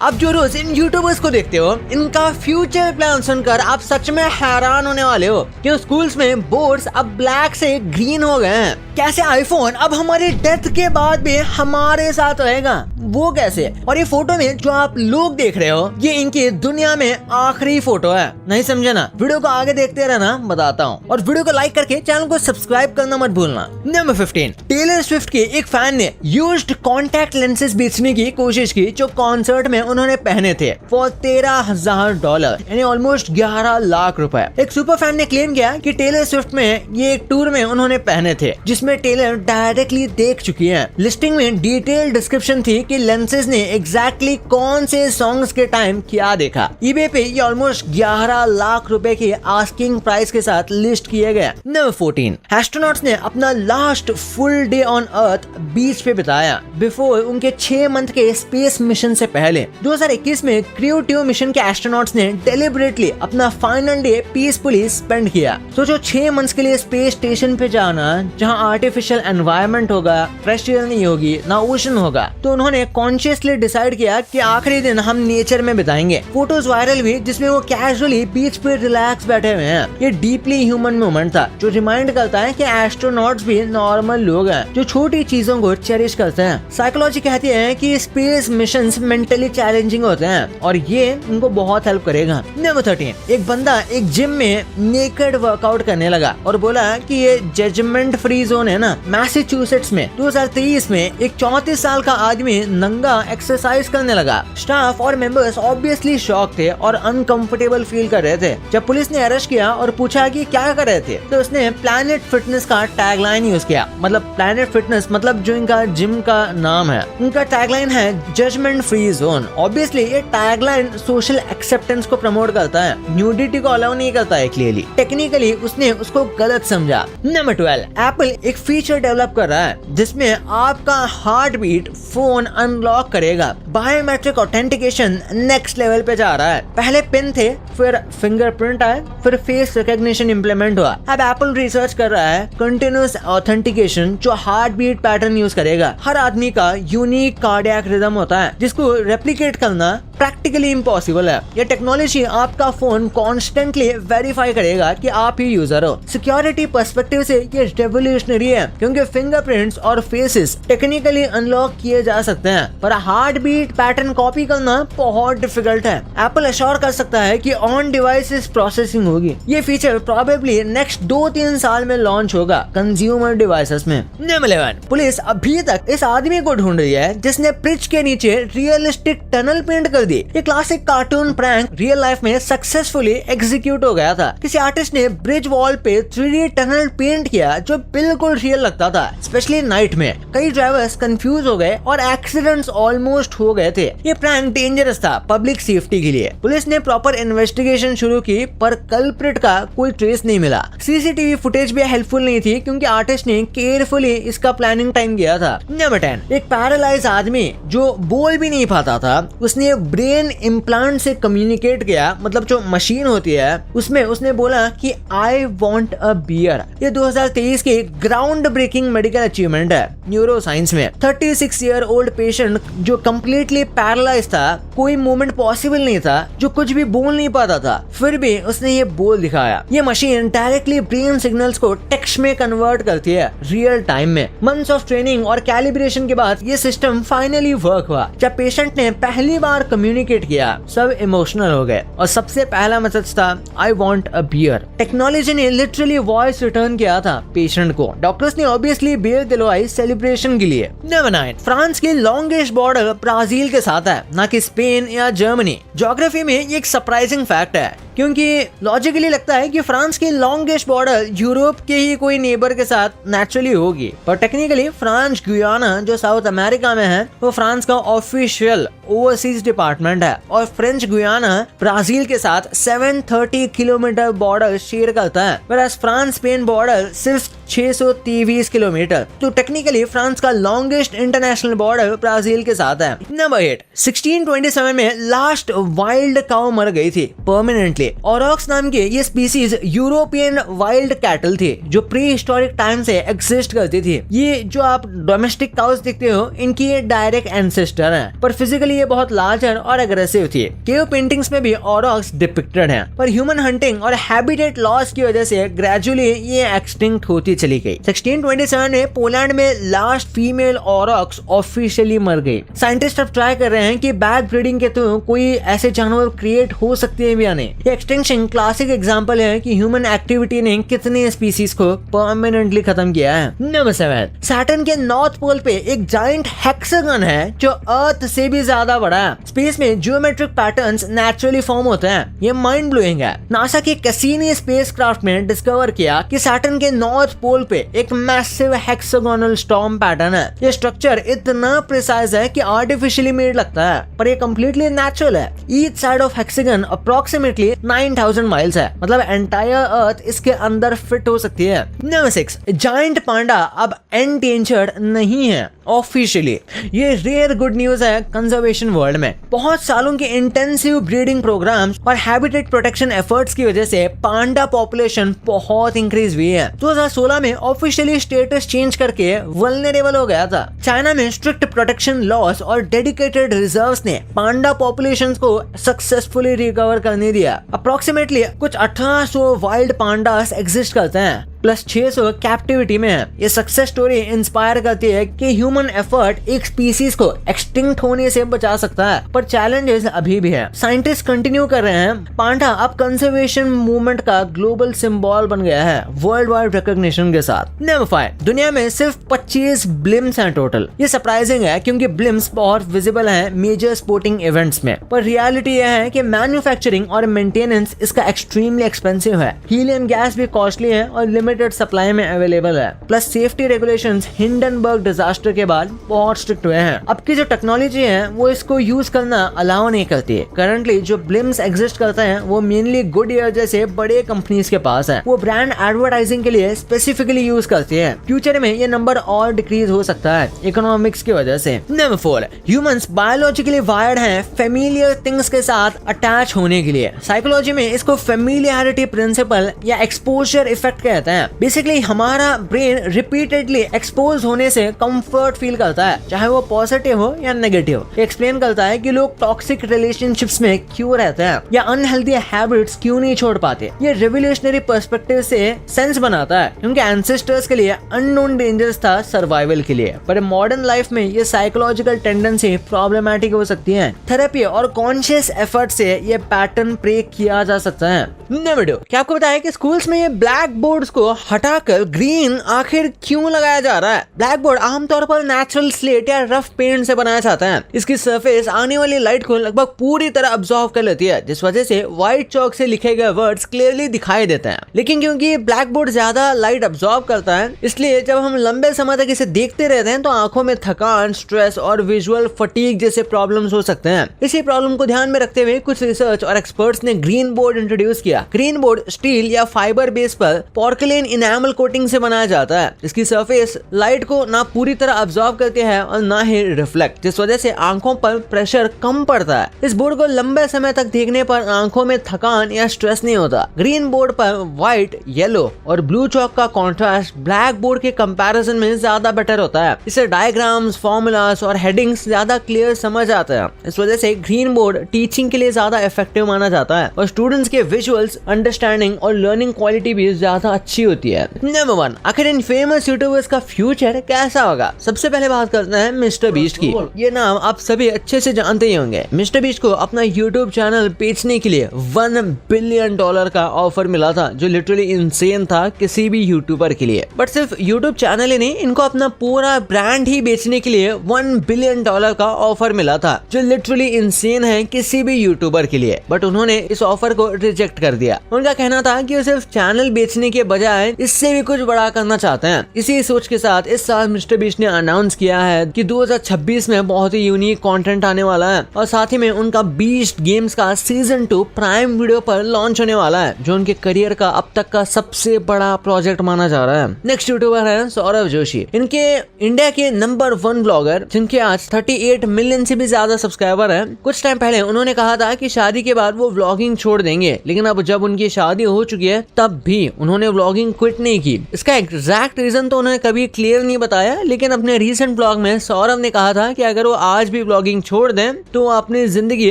आप जो रोज इन यूट्यूबर्स को देखते हो, इनका फ्यूचर प्लान सुनकर आप सच में हैरान होने वाले हो कि स्कूल्स में बोर्ड्स अब ब्लैक से ग्रीन हो गए हैं। कैसे आईफोन अब हमारे डेथ के बाद भी हमारे साथ रहेगा, वो कैसे? और ये फोटो में जो आप लोग देख रहे हो, ये इनकी दुनिया में आखिरी फोटो है। नहीं समझे ना? वीडियो को आगे देखते रहना, बताता हूँ। और वीडियो को लाइक करके चैनल को सब्सक्राइब करना मत भूलना। नंबर 15, टेलर स्विफ्ट के एक फैन ने यूज्ड कॉन्टैक्ट लेंसेज बेचने की कोशिश की जो कॉन्सर्ट में उन्होंने पहने थे फॉर $13,000 यानी ऑलमोस्ट 11 लाख रुपए। एक सुपर फैन ने क्लेम किया कि टेलर स्विफ्ट में ये एक टूर में उन्होंने पहने थे, जिसमें टेलर डायरेक्टली देख चुकी हैं। लिस्टिंग में डिटेल डिस्क्रिप्शन थी कि लेंसेज ने एग्जैक्टली कौन से सॉन्ग्स के टाइम क्या देखा। ईबे पे ये ऑलमोस्ट 11 लाख रुपए की आस्किंग प्राइस के साथ लिस्ट किए गए। नंबर 14, एस्ट्रोनॉट्स ने अपना last full day on earth beach पे बिताया बिफोर उनके 6 मंथ के स्पेस मिशन से पहले। 2021 में क्रू 2 मिशन के एस्ट्रोनॉट्स ने डेलिबरेटली अपना फाइनल डे पीसफुली स्पेंड किया। सोचो 6 मंथ्स के लिए स्पेस स्टेशन पे जाना, जहां आर्टिफिशियल एनवायरनमेंट होगा, फ्रेश एयर नहीं होगी, ना ओशन होगा। तो उन्होंने कॉन्शियसली डिसाइड किया कि आखिरी दिन हम नेचर में बिताएंगे। फोटोज वायरल हुई जिसमें वो कैजुअली बीच पे रिलैक्स बैठे हुए हैं। ये डीपली ह्यूमन मोमेंट था जो रिमाइंड करता है कि एस्ट्रोनॉट्स भी नॉर्मल लोग हैं जो छोटी चीजों को चेरिश करते हैं। साइकोलॉजी कहती है कि स्पेस मिशंस मेंटली चैलेंजिंग होते हैं और ये उनको बहुत हेल्प करेगा। नंबर 13, एक बंदा एक जिम में नेकेड वर्कआउट करने लगा और बोला कि ये जजमेंट फ्री जोन है ना। मैसाचुसेट्स में 2023 में एक 34 साल का आदमी नंगा एक्सरसाइज करने लगा। स्टाफ और मेंबर्स ऑब्वियसली शॉक थे और अनकंफर्टेबल फील कर रहे थे। जब पुलिस ने अरेस्ट किया और पूछा कि क्या कर रहे थे, तो उसने प्लैनेट फिटनेस का टैगलाइन यूज किया। मतलब प्लैनेट फिटनेस मतलब जो इनका जिम का नाम है, उनका टैगलाइन है जजमेंट फ्री जोन। ऑब्वियसली ये टैगलाइन सोशल एक्सेप्टेंस को प्रमोट करता है, न्यूडिटी को अलाउ नहीं करता है। क्लियरली टेक्निकली उसने उसको गलत समझा। नंबर 12, एप्पल एक फीचर डेवलप कर रहा है जिसमें आपका हार्ट बीट फोन अनलॉक करेगा। बायोमेट्रिक ऑथेंटिकेशन नेक्स्ट लेवल पे जा रहा है। पहले पिन थे, फिर फिंगरप्रिंट आए, फिर फेस रिकॉग्निशन इम्प्लीमेंट हुआ। अब एप्पल रिसर्च कर रहा है कंटिन्यूअस ऑथेंटिकेशन जो हार्ट बीट पैटर्न यूज करेगा। हर आदमी का यूनिक कार्डियक रिदम होता है जिसको रेप्लिकेट करना प्रैक्टिकली इम्पॉसिबल है। ये टेक्नोलॉजी आपका फोन कॉन्स्टेंटली वेरीफाई करेगा कि आप ही यूजर हो। सिक्योरिटी पर्सपेक्टिव से ये रेवोल्यूशनरी है क्योंकि फिंगरप्रिंट्स और फेसेस टेक्निकली अनलॉक किए जा सकते हैं, पर हार्ट बीट पैटर्न कॉपी करना बहुत डिफिकल्ट है। एप्पल अश्योर कर सकता है कि ऑन डिवाइसेस प्रोसेसिंग होगी। ये फीचर प्रोबेबली नेक्स्ट 2-3 साल में लॉन्च होगा कंज्यूमर डिवाइसेस में। नंबर 11, पुलिस अभी तक इस आदमी को ढूंढ रही है जिसने ब्रिज के नीचे रियलिस्टिक टनल पेंट कर दी। ये classic cartoon prank real life में सक्सेसफुली एग्जीक्यूट हो गया था। किसी आर्टिस्ट ने ब्रिज वॉल पे 3D टनल पेंट किया जो बिल्कुल रियल लगता था, स्पेशली नाइट में। कई ड्राइवर्स कंफ्यूज हो गए और एक्सीडेंट्स ऑलमोस्ट हो गए थे। ये प्रैंक डेंजरस था पब्लिक सेफ्टी के लिए। पुलिस ने प्रॉपर इन्वेस्टिगेशन शुरू की पर कल्प्रिट का कोई ट्रेस नहीं मिला। सीसीटीवी फुटेज भी हेल्पफुल नहीं थी क्योंकि आर्टिस्ट ने केयरफुली इसका प्लानिंग टाइम किया था। नंबर 10, एक पैरालाइज आदमी जो बोल भी नहीं पाता था, उसने ब्रेन इम्प्लांट से कम्युनिकेट किया। मतलब जो मशीन होती है उसमें उसने बोला कि आई वांट अ बियर। ये 2023 की ग्राउंड ब्रेकिंग मेडिकल अचीवमेंट है न्यूरो साइंस में। 36 ईयर ओल्ड पेशेंट जो कम्प्लीटली पैरालाइज था, कोई मूवमेंट पॉसिबल नहीं था, जो कुछ भी बोल नहीं पाता था, फिर भी उसने ये बोल दिखाया। ये मशीन डायरेक्टली ब्रेन सिग्नल्स को टेक्स्ट में कन्वर्ट करती है रियल टाइम में। मंथ्स ऑफ ट्रेनिंग और कैलिब्रेशन के बाद ये सिस्टम फाइनली वर्क हुआ। जब पेशेंट ने पहली बार कम्युनिकेट किया, सब इमोशनल हो गए और सबसे पहला मैसेज था I want a beer. Technology ने लिटरली वॉइस रिटर्न किया था पेशेंट को। डॉक्टर्स ने ऑब्वियसली बियर दिलवाई सेलिब्रेशन के लिए। नंबर 9, फ्रांस की लॉन्गेस्ट बॉर्डर ब्राजील के साथ है, ना कि स्पेन या जर्मनी। ज्योग्राफी में ये एक सरप्राइजिंग फैक्ट है क्योंकि लॉजिकली लगता है कि फ्रांस की लॉन्गेस्ट बॉर्डर यूरोप के ही कोई नेबर के साथ नेचुरली होगी, पर टेक्निकली फ्रांस गुयाना जो साउथ अमेरिका में है वो फ्रांस का ऑफिशियल ओवरसीज डिपार्टमेंट है और फ्रेंच गुयाना ब्राजील के साथ 730 किलोमीटर बॉर्डर शेयर करता है, whereas फ्रांस स्पेन बॉर्डर सिर्फ 623 किलोमीटर। तो टेक्निकली फ्रांस का लॉन्गेस्ट इंटरनेशनल बॉर्डर ब्राजील के साथ है। नंबर 8, 1627 में लास्ट वाइल्ड काउ मर गई थी परमानेंटली। ऑरॉक्स नाम की ये स्पीसीज यूरोपियन वाइल्ड कैटल थी जो प्री हिस्टोरिक टाइम से एग्जिस्ट करती थी। ये जो आप डोमेस्टिक काउस देखते हो इनकी ये डायरेक्ट एंसेस्टर हैं, पर फिजिकली ये बहुत लार्जर और एग्रेसिव थी। केव पेंटिंग्स में भी ऑरॉक्स डिपिक्टेड हैं, पर ह्यूमन हंटिंग और हैबिटेट लॉस की वजह से ग्रेजुअली ये एक्सटिंक्ट होती चली गई। 1627 में पोलैंड में लास्ट फीमेल ऑरॉक्स ऑफिशियली मर गई। साइंटिस्ट अब ट्राई कर रहे हैं कि बैक ब्रीडिंग के तो कोई ऐसे जानवर क्रिएट हो सकते हैं या नहीं। ये एक्सटिंक्शन क्लासिक एग्जांपल है कि ह्यूमन एक्टिविटी ने कितने स्पीसीज को परमानेंटली खत्म किया है। नंबर 7, सैटर्न के नॉर्थ पोल पे एक जायंट हेक्सागन है जो अर्थ से भी ज्यादा बड़ा है। स्पेस में जियोमेट्रिक पैटर्न्स नेचुरली फॉर्म होते हैं। ये माइंड ब्लोइंग है। नासा के कैसीनी स्पेसक्राफ्ट में डिस्कवर किया कि सैटर्न के नॉर्थ पोल पे एक मैसिव हेक्सागोनल स्टॉर्म पैटर्न है। ये स्ट्रक्चर इतना प्रिसाइज है कि आर्टिफिशियली मेड लगता है, पर ये कंप्लीटली नेचुरल है। Each side of hexagon approximately 9000 miles है, मतलब एंटायर अर्थ इसके अंदर फिट हो सकती है। नंबर 6, जायंट पांडा अब एंडेंजर्ड नहीं है ऑफिशियली। ये रेयर गुड न्यूज है कंजर्वेशन वर्ल्ड में। बहुत सालों के इंटेंसिव ब्रीडिंग प्रोग्राम्स और हैबिटेट प्रोटेक्शन एफर्ट्स की वजह से पांडा पॉपुलेशन बहुत इंक्रीज हुई है। 2016 में ऑफिशियली स्टेटस चेंज करके वल्नरेबल हो गया था। चाइना में स्ट्रिक्ट प्रोटेक्शन लॉस और डेडिकेटेड रिजर्व्स ने पांडा पॉपुलेशन को सक्सेसफुली रिकवर करने दिया। अप्रोक्सीमेटली कुछ 1800 वाइल्ड पांडास एग्जिस्ट करते हैं, प्लस 600 कैप्टिविटी में है। ये सक्सेस स्टोरी इंस्पायर करती है कि ह्यूमन एफर्ट एक स्पीसीज को एक्सटिंक्ट होने से बचा सकता है, पर चैलेंजेस अभी भी है। साइंटिस्ट कंटिन्यू कर रहे हैं। पांडा अब कंजर्वेशन मूवमेंट का ग्लोबल सिंबल बन गया है वर्ल्ड वाइड रिकॉग्निशन के साथ। नंबर 5, दुनिया में सिर्फ 25 ब्लिम्स हैं टोटल। ये सरप्राइजिंग है क्योंकि ब्लिम्स बहुत विजिबल हैं मेजर स्पोर्टिंग इवेंट्स में, पर रियलिटी यह है कि मैन्युफैक्चरिंग और मेंटेनेंस इसका एक्सट्रीमली एक्सपेंसिव है। हीलियम गैस भी कॉस्टली है और लिमिटेड सप्लाई में अवेलेबल है। Plus safety regulations Hindenburg disaster के बाद बहुत स्ट्रिक्ट हुए हैं। अब की जो टेक्नोलॉजी है वो इसको यूज करना अलाउ नहीं करती है। करंटली जो ब्लिम्स एग्जिस्ट करते हैं वो मेनली गुडईयर जैसे बड़े कंपनीज के पास है। वो ब्रांड एडवर्टाइजिंग के लिए स्पेसिफिकली यूज करती है। फ्यूचर में ये नंबर और डिक्रीज हो सकता है इकोनॉमिक्स की वजह से। नंबर 4, ह्यूमंस बायोलॉजिकली वायर्ड हैं फेमिलियर थिंग्स के साथ अटैच होने के लिए। साइकोलॉजी में इसको फेमिलियरिटी प्रिंसिपल या एक्सपोजर इफेक्ट कहते हैं। बेसिकली हमारा ब्रेन रिपीटेडली एक्सपोज होने से कंफर्ट फील करता है, चाहे वो पॉजिटिव हो या नेगेटिव। एक्सप्लेन करता है कि लोग टॉक्सिक रिलेशनशिप्स में क्यों रहते हैं या अनहेल्दी हैबिट्स क्यों नहीं छोड़ पाते। ये रेवोल्यूशनरी पर्सपेक्टिव से सेंस बनाता है क्योंकि एंसेस्टर्स के लिए अननोन डेंजर्स था सर्वाइवल के लिए, पर मॉडर्न लाइफ में ये साइकोलॉजिकल टेंडेंसी प्रॉब्लमैटिक हो सकती है। थेरेपी और कॉन्शियस एफर्ट से ये पैटर्न ब्रेक किया जा सकता है। नंबर 2, क्या आपको बताया कि स्कूल्स में ये ब्लैक बोर्ड्स को हटाकर ग्रीन आखिर क्यों लगाया जा रहा है? ब्लैक बोर्ड आमतौर पर नेचुरल स्लेट या रफ पेंट से बनाया जाता है। इसकी सरफेस आने वाली लाइट को लगभग पूरी तरह अब्सॉर्ब कर लेती है, जिस वजह से व्हाइट चॉक से लिखे गए वर्ड्स क्लियरली दिखाई देते हैं। लेकिन क्योंकि ब्लैक बोर्ड ज्यादा लाइट अब्सॉर्ब करता है, इसलिए जब हम लंबे समय तक इसे देखते रहते हैं तो आंखों में थकान, स्ट्रेस और विजुअल फटीग जैसे प्रॉब्लम्स हो सकते हैं। इसी प्रॉब्लम को ध्यान में रखते हुए कुछ रिसर्च और एक्सपर्ट्स ने ग्रीन बोर्ड इंट्रोड्यूस किया। ग्रीन बोर्ड स्टील या फाइबर बेस पर पोर्सिलेन इनेमल कोटिंग से बनाया जाता है। इसकी सरफेस लाइट को ना पूरी तरह अब्सॉर्ब करती है और ना ही रिफ्लेक्ट, जिस वजह से आंखों पर प्रेशर कम पड़ता है। इस बोर्ड को लंबे समय तक देखने पर आंखों में थकान या स्ट्रेस नहीं होता। ग्रीन बोर्ड पर व्हाइट, येलो और ब्लू चॉक का कॉन्ट्रास्ट ब्लैक बोर्ड के कंपैरिजन में ज्यादा बेटर होता है। इससे डायग्राम्स, फॉर्मूलास और हेडिंग्स ज्यादा क्लियर समझ आते हैं। इस वजह से ग्रीन बोर्ड टीचिंग के लिए ज्यादा इफेक्टिव माना जाता है और स्टूडेंट्स के विजुअल्स, अंडरस्टैंडिंग और लर्निंग क्वालिटी भी ज्यादा अच्छी होती है। नंबर 1, आखिर इन फेमस यूट्यूबर्स का फ्यूचर कैसा होगा? सबसे पहले बात करते हैं मिस्टर बीस्ट की। ये नाम आप सभी अच्छे से जानते ही होंगे। मिस्टर बीस्ट को अपना यूट्यूब चैनल बेचने के लिए $1 बिलियन का ऑफर मिला था, जो लिटरली इंसेन था किसी भी यूट्यूबर के लिए। बट सिर्फ यूट्यूब चैनल ही नहीं, इनको अपना पूरा ब्रांड ही बेचने के लिए $1 बिलियन का ऑफर मिला था, जो लिटरली इंसेन है किसी भी यूट्यूबर के लिए। बट उन्होंने इस ऑफर को रिजेक्ट कर दिया। उनका कहना था कि वो सिर्फ चैनल बेचने के बजाय लाइन इससे भी कुछ बड़ा करना चाहते हैं। इसी सोच के साथ इस साल मिस्टर बीस्ट ने अनाउंस किया है कि 2026 में बहुत ही यूनिक कंटेंट आने वाला है और साथ ही में उनका बीस्ट गेम्स का सीजन 2 प्राइम वीडियो पर लॉन्च होने वाला है, जो उनके करियर का अब तक का सबसे बड़ा प्रोजेक्ट माना जा रहा है। नेक्स्ट यूट्यूबर है सौरभ जोशी। इनके इंडिया के नंबर 1 ब्लॉगर, जिनके आज 38 मिलियन से भी ज्यादा सब्सक्राइबर है। कुछ टाइम पहले उन्होंने कहा था कि शादी के बाद वो व्लॉगिंग छोड़ देंगे, लेकिन अब जब उनकी शादी हो चुकी है तब भी उन्होंने व्लॉगिंग क्विट नहीं की। इसका एग्जैक्ट रीजन तो उन्होंने कभी क्लियर नहीं बताया, लेकिन अपने रीसेंट ब्लॉग में सौरभ ने कहा था कि अगर वो आज भी व्लॉगिंग छोड़ दें तो वो अपनी जिंदगी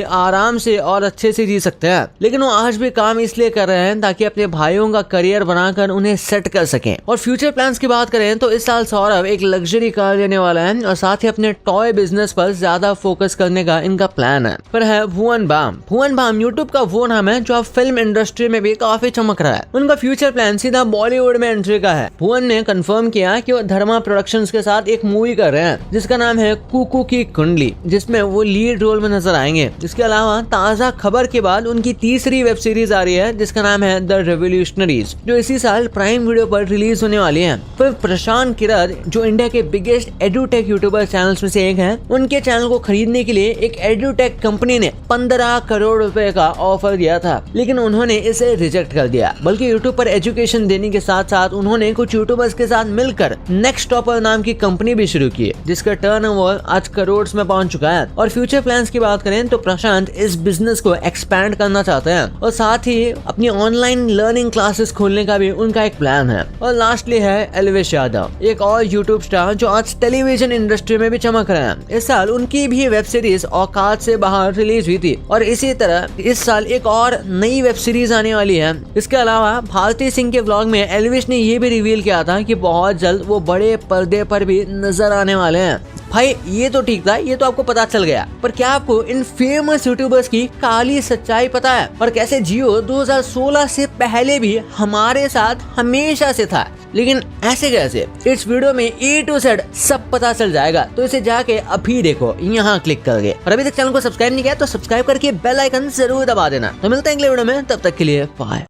आराम से और अच्छे से जी सकते हैं, लेकिन वो आज भी काम इसलिए कर रहे हैं ताकि अपने भाइयों का करियर बनाकर उन्हें सेट कर सकें। और फ्यूचर प्लान्स की बात करें तो इस साल सौरभ एक लग्जरी कार लेने वाला है और साथ ही अपने टॉय बिजनेस पर ज्यादा फोकस करने का इनका प्लान है। पर है भुवन बाम। भुवन बाम यूट्यूब का वो नाम है जो अब फिल्म इंडस्ट्री में भी काफी चमक रहा है। उनका फ्यूचर प्लान सीधा बॉलीवुड में एंट्री का है। भुवन ने कंफर्म किया कि वो धर्मा प्रोडक्शंस के साथ एक मूवी कर रहे हैं जिसका नाम है कुकू की कुंडली, जिसमें वो लीड रोल में नजर आएंगे। इसके अलावा ताजा खबर के बाद उनकी तीसरी वेब सीरीज आ रही है जिसका नाम है द रेवोल्यूशनरीज, जो इसी साल प्राइम वीडियो पर रिलीज होने वाली है। फिर प्रशांत किरद, जो इंडिया के बिगेस्ट एडुटेक यूट्यूबर चैनल्स में से एक हैं, उनके चैनल को खरीदने के लिए एक एडुटेक कंपनी ने 15 करोड़ रुपए का ऑफर दिया था, लेकिन उन्होंने इसे रिजेक्ट कर दिया। बल्कि यूट्यूब पर एजुकेशन देने के साथ साथ उन्होंने कुछ यूट्यूबर्स के साथ मिलकर नेक्स्ट टॉपर नाम की कंपनी भी शुरू की, जिसका टर्नओवर आज करोड़ में पहुंच चुका है। और फ्यूचर प्लान्स की बात करें तो प्रशांत इस बिजनेस को एक्सपैंड करना चाहते हैं और साथ ही अपनी ऑनलाइन लर्निंग क्लासेस खोलने का भी उनका एक प्लान है। और लास्टली है एल्विश यादव, एक और यूट्यूब स्टार जो आज टेलीविजन इंडस्ट्री में भी चमक रहे हैं। इस साल उनकी भी वेब सीरीज औकात से बाहर रिलीज हुई थी और इसी तरह इस साल एक और नई वेब सीरीज आने वाली है। इसके अलावा भारती सिंह के व्लॉग में एल्विश ने ये भी रिवील किया था कि बहुत जल्द वो बड़े पर्दे पर भी नजर आने वाले हैं। भाई ये तो ठीक था, ये तो आपको पता चल गया, पर क्या आपको इन फेमस यूट्यूबर्स की काली सच्चाई पता है और कैसे जियो 2016 से पहले भी हमारे साथ हमेशा से था, लेकिन ऐसे कैसे? इस वीडियो में A to Z सब पता चल जाएगा, तो इसे जाके अभी देखो यहाँ क्लिक करके। और अभी तक चैनल को सब्सक्राइब नहीं किया तो सब्सक्राइब करके बेल आइकन जरूर दबा देना। तो मिलते हैं अगले वीडियो में, तब तक के लिए बाय।